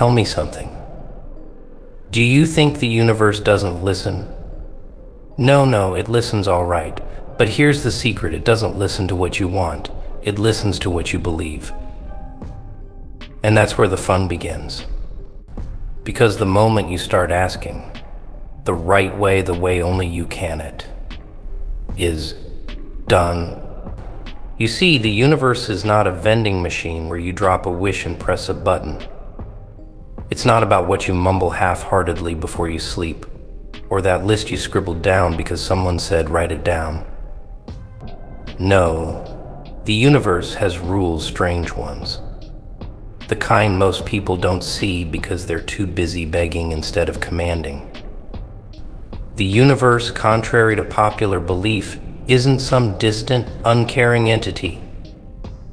tell me something. Do you think the universe doesn't listen? No, it listens all right. But here's the secret, it doesn't listen to what you want. It listens to what you believe. And that's where the fun begins. Because the moment you start asking, the right way, the way only you can, it is done. You see, the universe is not a vending machine where you drop a wish and press a button. It's not about what you mumble half-heartedly before you sleep, or that list you scribbled down because someone said write it down. No, the universe has rules, strange ones. The kind most people don't see because they're too busy begging instead of commanding. The universe, contrary to popular belief, isn't some distant, uncaring entity.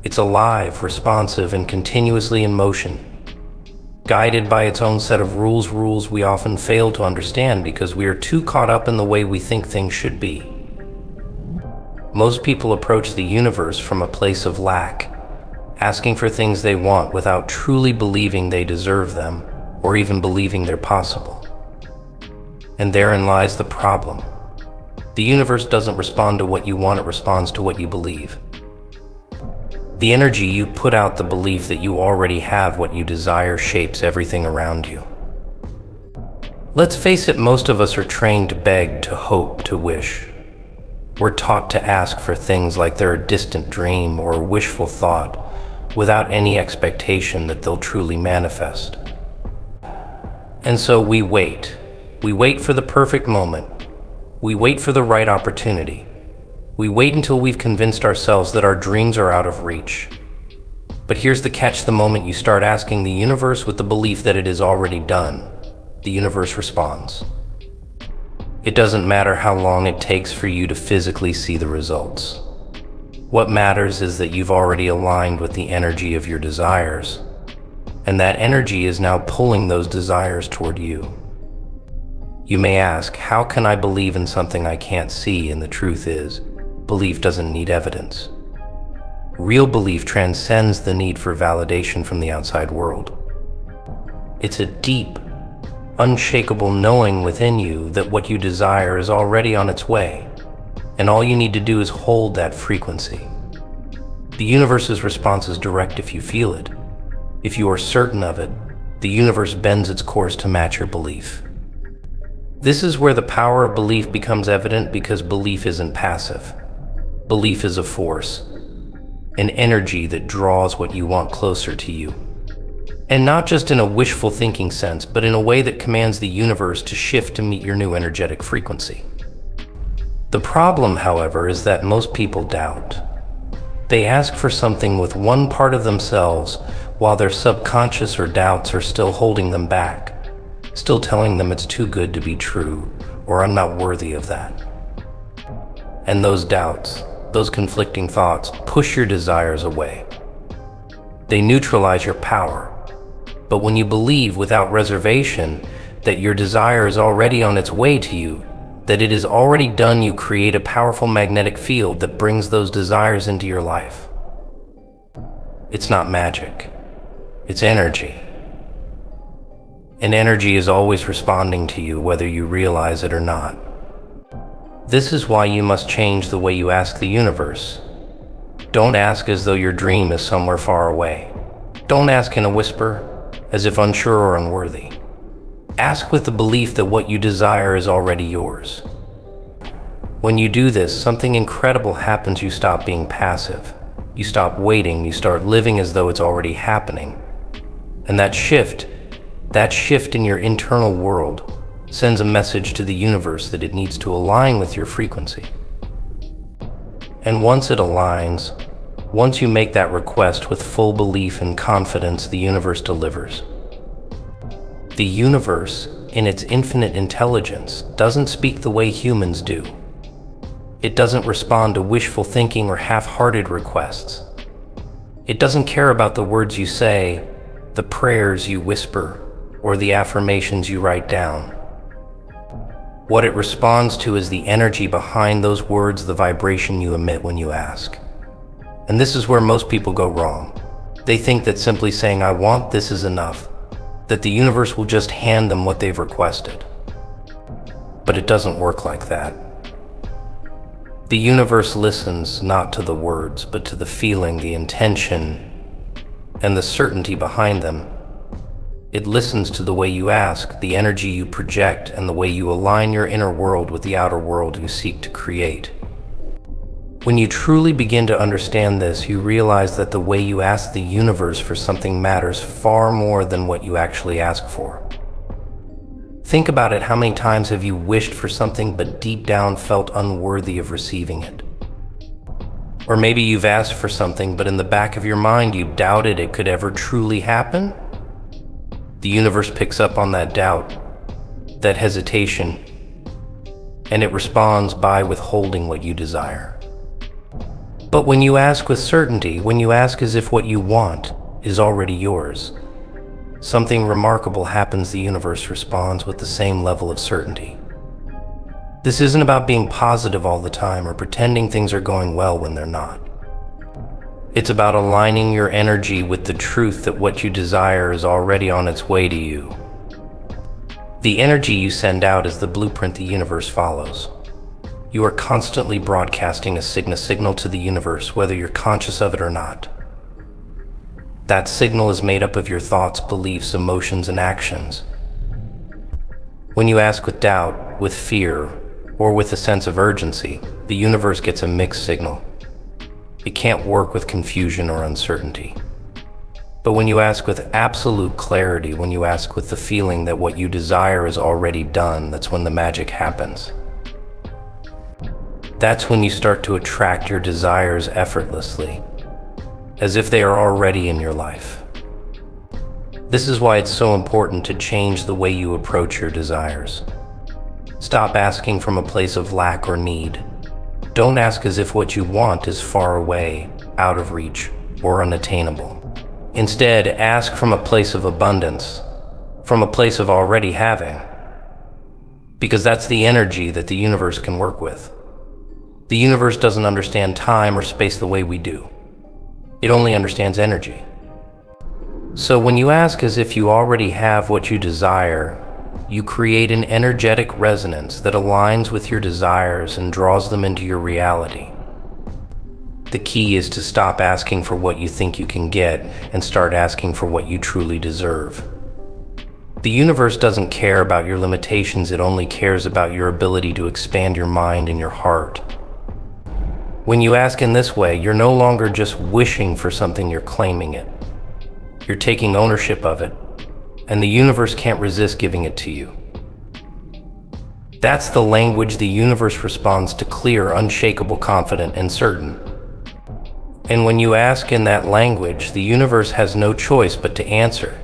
It's alive, responsive, and continuously in motion, guided by its own set of rules we often fail to understand because we are too caught up in the way we think things should be. Most people approach the universe from a place of lack, asking for things they want without truly believing they deserve them, or even believing they're possible. And therein lies the problem. The universe doesn't respond to what you want, it responds to what you believe. The energy you put out, the belief that you already have what you desire, shapes everything around you. Let's face it, most of us are trained to beg, to hope, to wish. We're taught to ask for things like they're a distant dream or a wishful thought, without any expectation that they'll truly manifest. And so we wait. We wait for the perfect moment. We wait for the right opportunity. We wait until we've convinced ourselves that our dreams are out of reach. But here's the catch: the moment you start asking the universe with the belief that it is already done, the universe responds. It doesn't matter how long it takes for you to physically see the results. What matters is that you've already aligned with the energy of your desires, and that energy is now pulling those desires toward you. You may ask, how can I believe in something I can't see? And the truth is, belief doesn't need evidence. Real belief transcends the need for validation from the outside world. It's a deep, unshakable knowing within you that what you desire is already on its way, and all you need to do is hold that frequency. The universe's response is direct if you feel it. If you are certain of it, the universe bends its course to match your belief. This is where the power of belief becomes evident, because belief isn't passive. Belief is a force, an energy that draws what you want closer to you. And not just in a wishful thinking sense, but in a way that commands the universe to shift to meet your new energetic frequency. The problem, however, is that most people doubt. They ask for something with one part of themselves, while their subconscious or doubts are still holding them back, still telling them it's too good to be true, or I'm not worthy of that. And those doubts, those conflicting thoughts, push your desires away. They neutralize your power. But when you believe without reservation that your desire is already on its way to you, that it is already done, you create a powerful magnetic field that brings those desires into your life. It's not magic. It's energy. And energy is always responding to you, whether you realize it or not. This is why you must change the way you ask the universe. Don't ask as though your dream is somewhere far away. Don't ask in a whisper, as if unsure or unworthy. Ask with the belief that what you desire is already yours. When you do this, something incredible happens. You stop being passive. You stop waiting. You start living as though it's already happening. And that shift in your internal world sends a message to the universe that it needs to align with your frequency. And once it aligns, once you make that request with full belief and confidence, the universe delivers. The universe, in its infinite intelligence, doesn't speak the way humans do. It doesn't respond to wishful thinking or half-hearted requests. It doesn't care about the words you say, the prayers you whisper, or the affirmations you write down. What it responds to is the energy behind those words, the vibration you emit when you ask. And this is where most people go wrong. They think that simply saying, "I want this," is enough. that the universe will just hand them what they've requested. But it doesn't work like that. The universe listens not to the words, but to the feeling, the intention, and the certainty behind them. It listens to the way you ask, the energy you project, and the way you align your inner world with the outer world you seek to create. When you truly begin to understand this, you realize that the way you ask the universe for something matters far more than what you actually ask for. Think about it. How many times have you wished for something but deep down felt unworthy of receiving it? Or maybe you've asked for something but in the back of your mind you doubted it could ever truly happen? The universe picks up on that doubt, that hesitation, and it responds by withholding what you desire. But when you ask with certainty, when you ask as if what you want is already yours, something remarkable happens. The universe responds with the same level of certainty. This isn't about being positive all the time or pretending things are going well when they're not. It's about aligning your energy with the truth that what you desire is already on its way to you. The energy you send out is the blueprint the universe follows. You are constantly broadcasting a signal to the universe, whether you're conscious of it or not. That signal is made up of your thoughts, beliefs, emotions, and actions. When you ask with doubt, with fear, or with a sense of urgency, the universe gets a mixed signal. It can't work with confusion or uncertainty. But when you ask with absolute clarity, when you ask with the feeling that what you desire is already done, that's when the magic happens. That's when you start to attract your desires effortlessly, as if they are already in your life. This is why it's so important to change the way you approach your desires. Stop asking from a place of lack or need. Don't ask as if what you want is far away, out of reach, or unattainable. Instead, ask from a place of abundance, from a place of already having, because that's the energy that the universe can work with. The universe doesn't understand time or space the way we do. It only understands energy. So when you ask as if you already have what you desire, you create an energetic resonance that aligns with your desires and draws them into your reality. The key is to stop asking for what you think you can get and start asking for what you truly deserve. The universe doesn't care about your limitations, it only cares about your ability to expand your mind and your heart. When you ask in this way, you're no longer just wishing for something, you're claiming it. You're taking ownership of it, and the universe can't resist giving it to you. That's the language the universe responds to: clear, unshakable, confident, and certain. And when you ask in that language, the universe has no choice but to answer,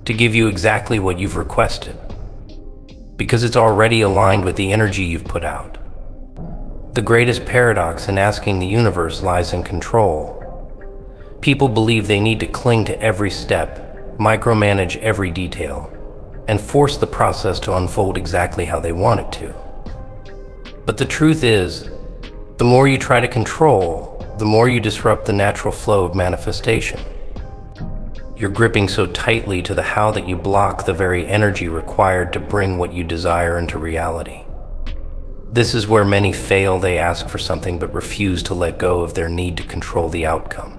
to give you exactly what you've requested, because it's already aligned with the energy you've put out. The greatest paradox in asking the universe lies in control. People believe they need to cling to every step, micromanage every detail, and force the process to unfold exactly how they want it to. But the truth is, the more you try to control, the more you disrupt the natural flow of manifestation. You're gripping so tightly to the how that you block the very energy required to bring what you desire into reality. This is where many fail. They ask for something but refuse to let go of their need to control the outcome.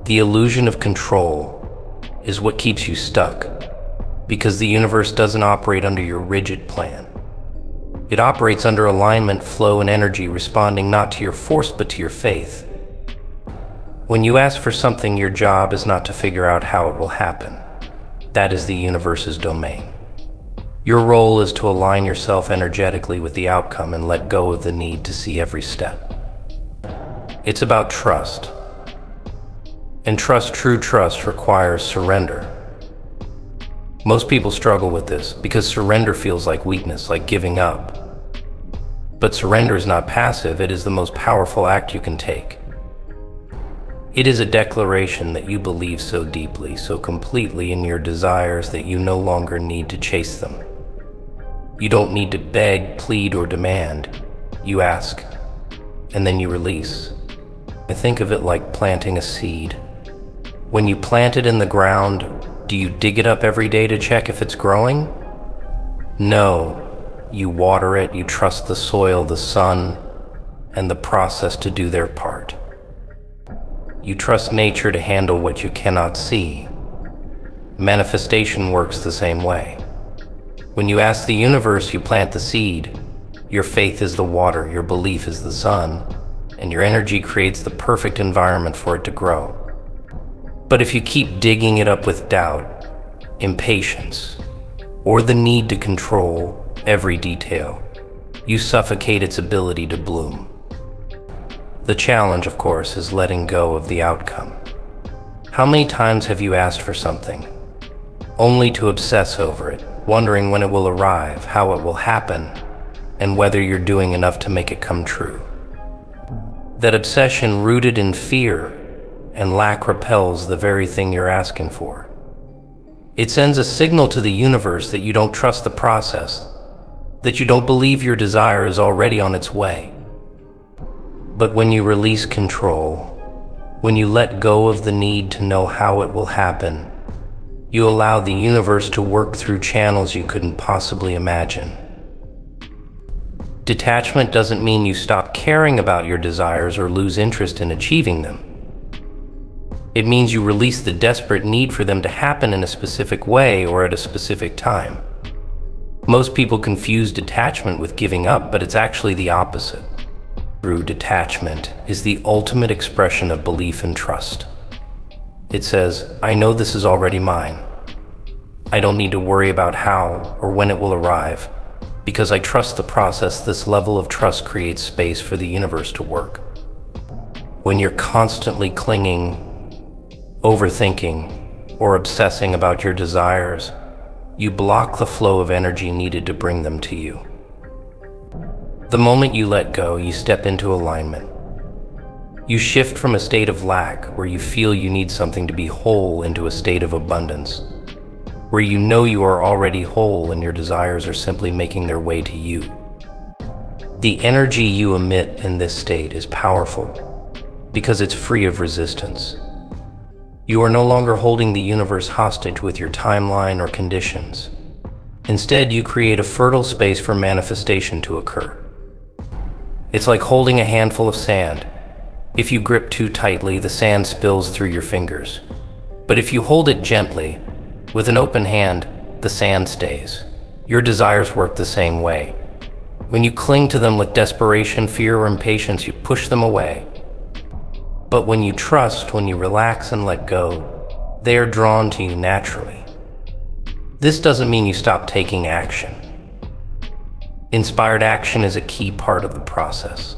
The illusion of control is what keeps you stuck, because the universe doesn't operate under your rigid plan. It operates under alignment, flow, and energy, responding not to your force but to your faith. When you ask for something, your job is not to figure out how it will happen. That is the universe's domain. Your role is to align yourself energetically with the outcome and let go of the need to see every step. It's about trust. And true trust requires surrender. Most people struggle with this because surrender feels like weakness, like giving up. But surrender is not passive, it is the most powerful act you can take. It is a declaration that you believe so deeply, so completely in your desires that you no longer need to chase them. You don't need to beg, plead, or demand. You ask, and then you release. I think of it like planting a seed. When you plant it in the ground, Do you dig it up every day to check if it's growing? No. You water it, you trust the soil, the sun, and the process to do their part. You trust nature to handle what you cannot see. Manifestation works the same way. When you ask the universe, you plant the seed. Your faith is the water, your belief is the sun, and your energy creates the perfect environment for it to grow. But if you keep digging it up with doubt, impatience, or the need to control every detail, you suffocate its ability to bloom. The challenge, of course, is letting go of the outcome. How many times have you asked for something, only to obsess over it, wondering when it will arrive, how it will happen, and whether you're doing enough to make it come true? That obsession rooted in fear and lack repels the very thing you're asking for. It sends a signal to the universe that you don't trust the process, that you don't believe your desire is already on its way. But when you release control, when you let go of the need to know how it will happen, you allow the universe to work through channels you couldn't possibly imagine. Detachment doesn't mean you stop caring about your desires or lose interest in achieving them. It means you release the desperate need for them to happen in a specific way or at a specific time. Most people confuse detachment with giving up, but it's actually the opposite. True detachment is the ultimate expression of belief and trust. It says, I know this is already mine. I don't need to worry about how or when it will arrive, because I trust the process. This level of trust creates space for the universe to work. When you're constantly clinging, overthinking, or obsessing about your desires, you block the flow of energy needed to bring them to you. The moment you let go, you step into alignment. You shift from a state of lack, where you feel you need something to be whole, into a state of abundance, where you know you are already whole and your desires are simply making their way to you. The energy you emit in this state is powerful because it's free of resistance. You are no longer holding the universe hostage with your timeline or conditions. Instead, you create a fertile space for manifestation to occur. It's like holding a handful of sand. If you grip too tightly, the sand spills through your fingers. But if you hold it gently, with an open hand, the sand stays. Your desires work the same way. When you cling to them with desperation, fear, or impatience, you push them away. But when you trust, when you relax and let go, they are drawn to you naturally. This doesn't mean you stop taking action. Inspired action is a key part of the process.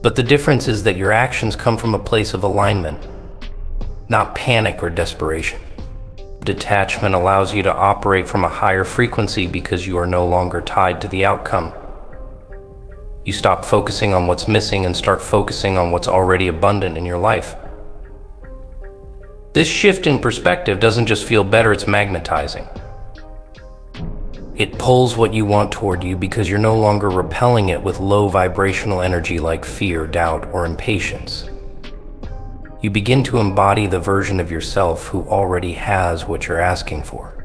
But the difference is that your actions come from a place of alignment, not panic or desperation. Detachment allows you to operate from a higher frequency because you are no longer tied to the outcome. You stop focusing on what's missing and start focusing on what's already abundant in your life. This shift in perspective doesn't just feel better, it's magnetizing. It pulls what you want toward you because you're no longer repelling it with low vibrational energy like fear, doubt, or impatience. You begin to embody the version of yourself who already has what you're asking for.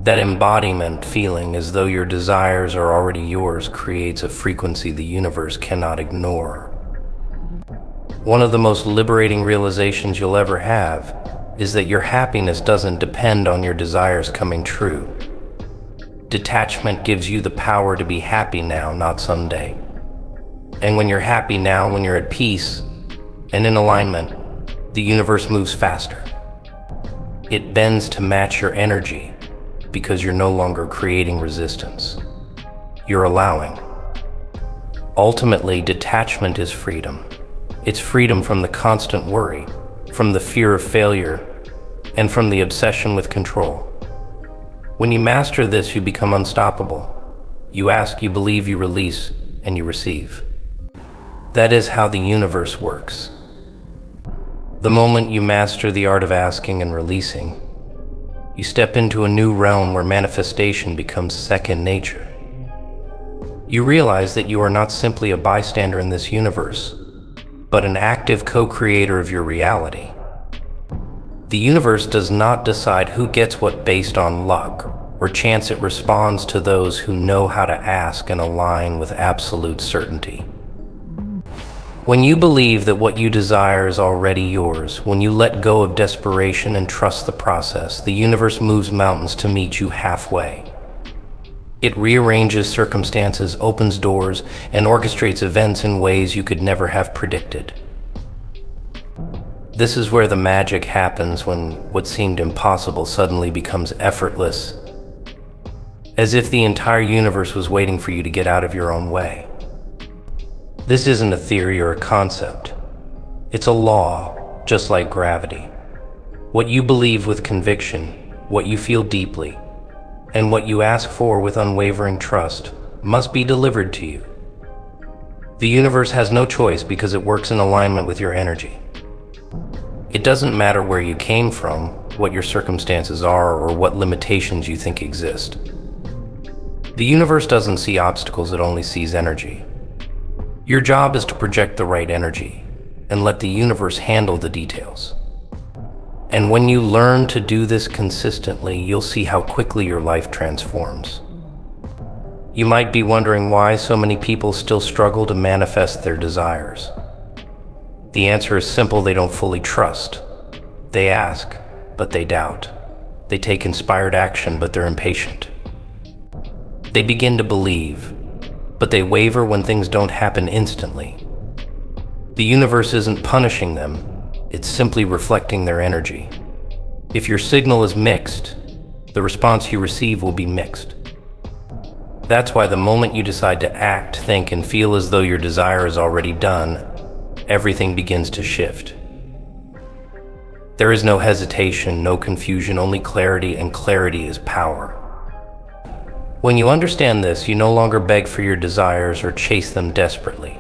That embodiment, feeling as though your desires are already yours, creates a frequency the universe cannot ignore. One of the most liberating realizations you'll ever have is that your happiness doesn't depend on your desires coming true. Detachment gives you the power to be happy now, not someday. And when you're happy now, when you're at peace and in alignment, the universe moves faster. It bends to match your energy because you're no longer creating resistance. You're allowing. Ultimately, detachment is freedom. It's freedom from the constant worry, from the fear of failure, and from the obsession with control. When you master this, you become unstoppable. You ask, you believe, you release, and you receive. That is how the universe works. The moment you master the art of asking and releasing, you step into a new realm where manifestation becomes second nature. You realize that you are not simply a bystander in this universe, but an active co-creator of your reality. The universe does not decide who gets what based on luck or chance. It responds to those who know how to ask and align with absolute certainty. When you believe that what you desire is already yours, when you let go of desperation and trust the process, the universe moves mountains to meet you halfway. It rearranges circumstances, opens doors, and orchestrates events in ways you could never have predicted. This is where the magic happens, when what seemed impossible suddenly becomes effortless, as if the entire universe was waiting for you to get out of your own way. This isn't a theory or a concept. It's a law, just like gravity. What you believe with conviction, what you feel deeply, and what you ask for with unwavering trust must be delivered to you. The universe has no choice because it works in alignment with your energy. It doesn't matter where you came from, what your circumstances are, or what limitations you think exist. The universe doesn't see obstacles, it only sees energy. Your job is to project the right energy and let the universe handle the details. And when you learn to do this consistently, you'll see how quickly your life transforms. You might be wondering why so many people still struggle to manifest their desires. The answer is simple: they don't fully trust. They ask, but they doubt. They take inspired action, but they're impatient. They begin to believe, but they waver when things don't happen instantly. The universe isn't punishing them, it's simply reflecting their energy. If your signal is mixed, the response you receive will be mixed. That's why the moment you decide to act, think, and feel as though your desire is already done, everything begins to shift. There is no hesitation, no confusion, only clarity, and clarity is power. When you understand this, you no longer beg for your desires or chase them desperately.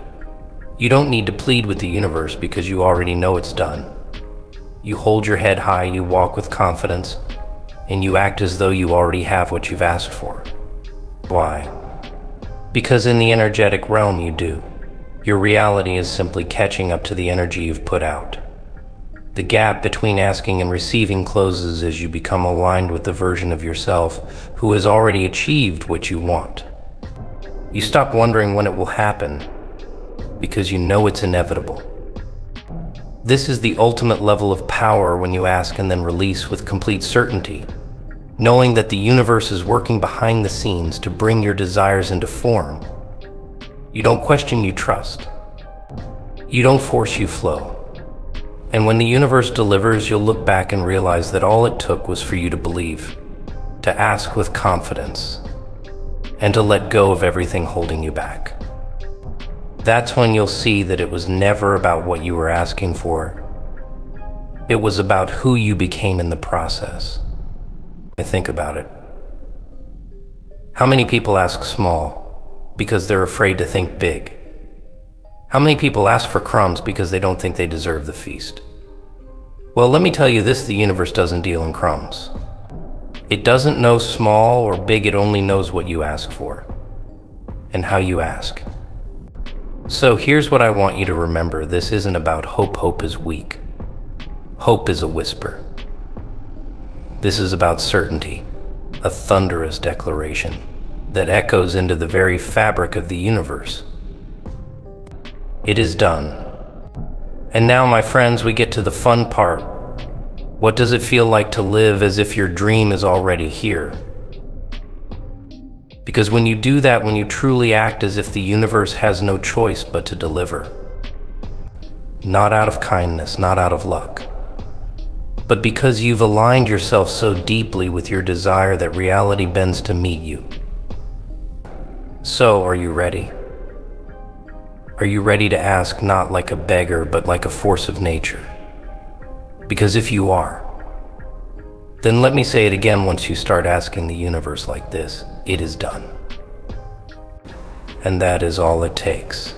You don't need to plead with the universe because you already know it's done. You hold your head high, you walk with confidence, and you act as though you already have what you've asked for. Why? Because in the energetic realm you do. Your reality is simply catching up to the energy you've put out. The gap between asking and receiving closes as you become aligned with the version of yourself who has already achieved what you want. You stop wondering when it will happen because you know it's inevitable. This is the ultimate level of power, when you ask and then release with complete certainty, knowing that the universe is working behind the scenes to bring your desires into form. You don't question, you trust. You don't force, you flow. And when the universe delivers, you'll look back and realize that all it took was for you to believe, to ask with confidence, and to let go of everything holding you back. That's when you'll see that it was never about what you were asking for. It was about who you became in the process. Think about it. How many people ask small because they're afraid to think big? How many people ask for crumbs because they don't think they deserve the feast? Well, let me tell you this: the universe doesn't deal in crumbs. It doesn't know small or big, it only knows what you ask for and how you ask. So here's what I want you to remember: this isn't about hope. Hope is weak. Hope is a whisper. This is about certainty, a thunderous declaration that echoes into the very fabric of the universe. It is done. And now, my friends, we get to the fun part. What does it feel like to live as if your dream is already here? Because when you do that, when you truly act as if the universe has no choice but to deliver, not out of kindness, not out of luck, but because you've aligned yourself so deeply with your desire that reality bends to meet you. So, are you ready? Are you ready to ask not like a beggar, but like a force of nature? Because if you are, then let me say it again: once you start asking the universe like this, it is done. And that is all it takes.